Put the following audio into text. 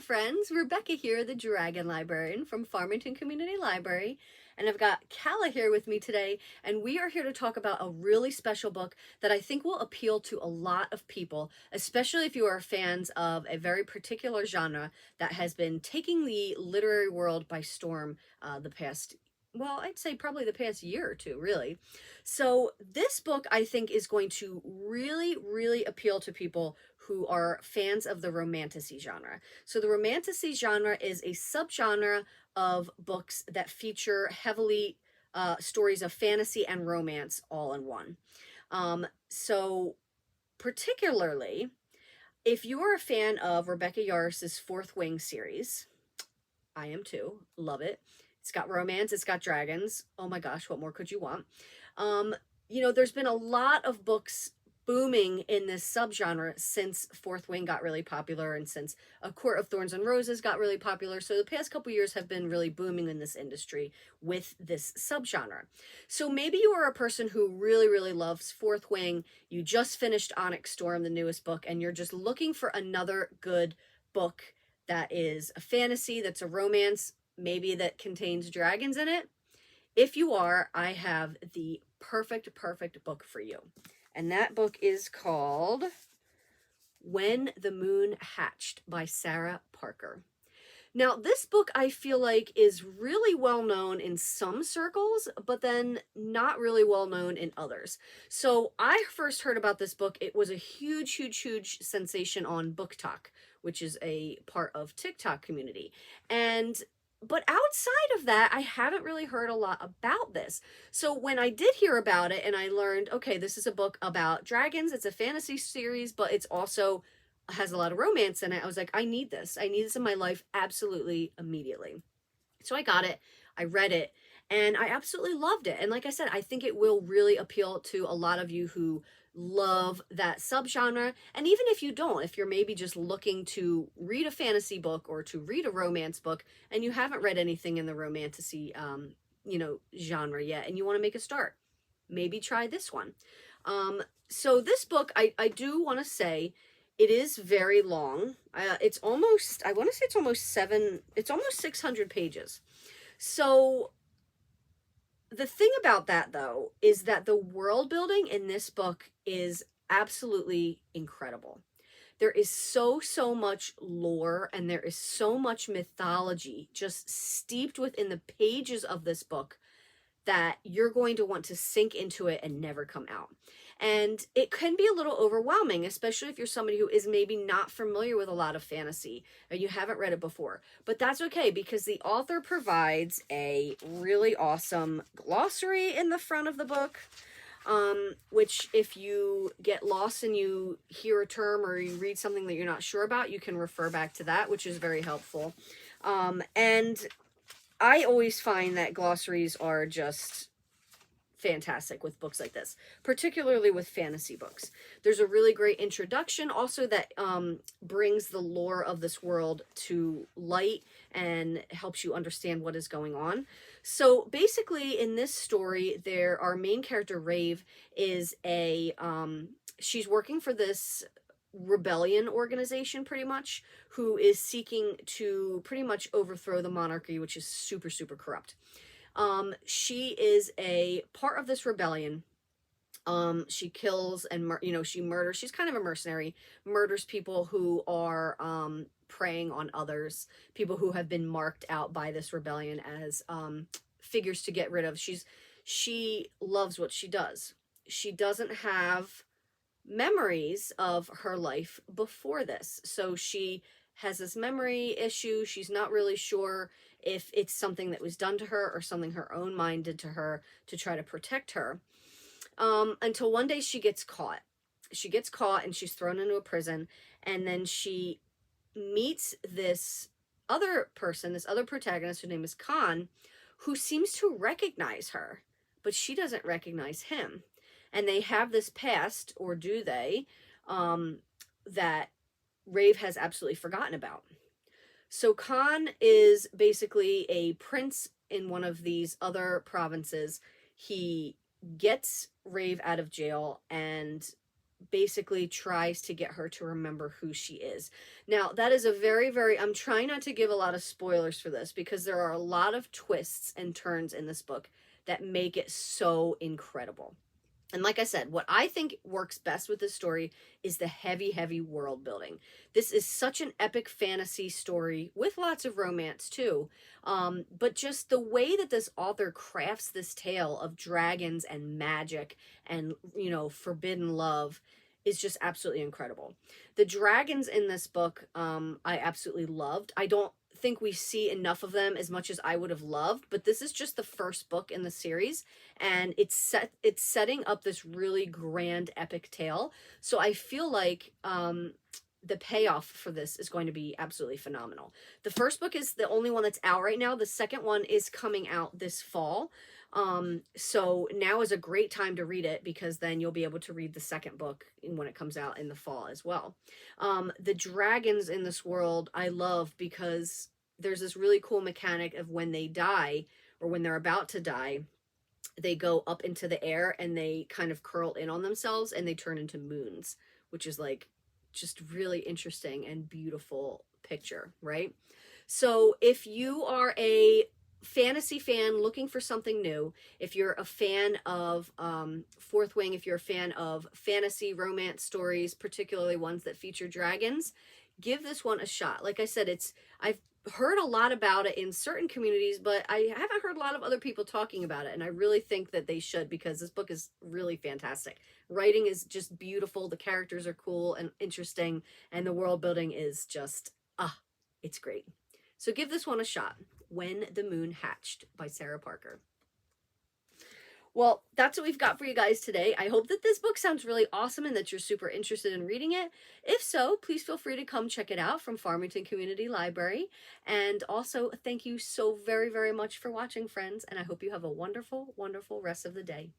friends. Rebecca here, the Dragon Librarian from Farmington Community Library. And I've got Kala here with me today, and we are here to talk about a really special book that I think will appeal to a lot of people, especially if you are fans of a very particular genre that has been taking the literary world by storm the past, well, I'd say probably the past year or two, really. So this book, I think, is going to really, really appeal to people who are fans of the romantasy genre. So the romantasy genre is a subgenre of books that feature heavily stories of fantasy and romance all in one. So particularly, if you're a fan of Rebecca Yarros's Fourth Wing series, I am too, love it. It's got romance, it's got dragons. Oh my gosh, what more could you want? There's been a lot of books booming in this subgenre since Fourth Wing got really popular and since A Court of Thorns and Roses got really popular. So the past couple years have been really booming in this industry with this subgenre. So maybe you are a person who really, really loves Fourth Wing. You just finished Onyx Storm, the newest book, and you're just looking for another good book that is a fantasy, that's a romance, maybe that contains dragons in it. If you are, I have the perfect book for you. And that book is called When the Moon Hatched by Sarah Parker. Now, this book I feel like is really well known in some circles, but then not really well known in others. So I first heard about this book. It was a huge sensation on Book Talk, which is a part of TikTok community. But outside of that, I haven't really heard a lot about this. So when I did hear about it and I learned, okay, this is a book about dragons, it's a fantasy series, but it's also has a lot of romance in it, I was like, I need this. I need this in my life absolutely immediately. So I got it, I read it, and I absolutely loved it. And like I said, I think it will really appeal to a lot of you who love that subgenre. And even if you don't, if you're maybe just looking to read a fantasy book or to read a romance book and you haven't read anything in the romantasy genre yet and you want to make a start, maybe try this one. So this book, I do want to say, it is very long. It's almost, I want to say it's almost 600 pages. So the thing about that, though, is that the world building in this book is absolutely incredible. There is so much lore and there is so much mythology just steeped within the pages of this book that you're going to want to sink into it and never come out. And it can be a little overwhelming, especially if you're somebody who is maybe not familiar with a lot of fantasy and you haven't read it before. But that's okay, because the author provides a really awesome glossary in the front of the book, which if you get lost and you hear a term or you read something that you're not sure about, you can refer back to that, which is very helpful. And I always find that glossaries are just fantastic with books like this, particularly with fantasy books. There's a really great introduction also that brings the lore of this world to light and helps you understand what is going on. So basically in this story, our main character, Rave, is she's working for this rebellion organization, pretty much, who is seeking to pretty much overthrow the monarchy, which is super corrupt. She is a part of this rebellion. She kills and she murders. She's kind of a mercenary, murders people who are preying on others, people who have been marked out by this rebellion as figures to get rid of. She loves what she does. She doesn't have memories of her life before this, so she has this memory issue. She's not really sure if it's something that was done to her or something her own mind did to her to try to protect her, until one day she gets caught. And she's thrown into a prison, and then she meets this other person, this other protagonist, whose name is Khan, who seems to recognize her, but she doesn't recognize him. And they have this past, or do they, that Rave has absolutely forgotten about. So Khan is basically a prince in one of these other provinces. He gets Rave out of jail and basically tries to get her to remember who she is. Now, that is a very, very, I'm trying not to give a lot of spoilers for this because there are a lot of twists and turns in this book that make it so incredible. And like I said, what I think works best with this story is the heavy, heavy world building. This is such an epic fantasy story with lots of romance too. But just the way that this author crafts this tale of dragons and magic and, you know, forbidden love is just absolutely incredible. The dragons in this book, I absolutely loved. I don't think we see enough of them as much as I would have loved, but this is just the first book in the series, and it's setting up this really grand epic tale. So I feel like the payoff for this is going to be absolutely phenomenal. The first book is the only one that's out right now. The second one is coming out this fall. So now is a great time to read it because then you'll be able to read the second book when it comes out in the fall as well. The dragons in this world I love because there's this really cool mechanic of when they die or when they're about to die, they go up into the air and they kind of curl in on themselves and they turn into moons, which is like just really interesting and beautiful picture, right? So if you are a fantasy fan looking for something new, if you're a fan of Fourth Wing, if you're a fan of fantasy romance stories, particularly ones that feature dragons, give this one a shot. Like I said, I've heard a lot about it in certain communities, but I haven't heard a lot of other people talking about it, and I really think that they should because this book is really fantastic. Writing is just beautiful, the characters are cool and interesting, and the world building is just it's great. So give this one a shot. When the Moon Hatched by Sarah Parker. Well, that's what we've got for you guys today. I hope that this book sounds really awesome and that you're super interested in reading it. If so, please feel free to come check it out from Farmington Community Library. And also, thank you so very, very much for watching, friends, and I hope you have a wonderful, wonderful rest of the day.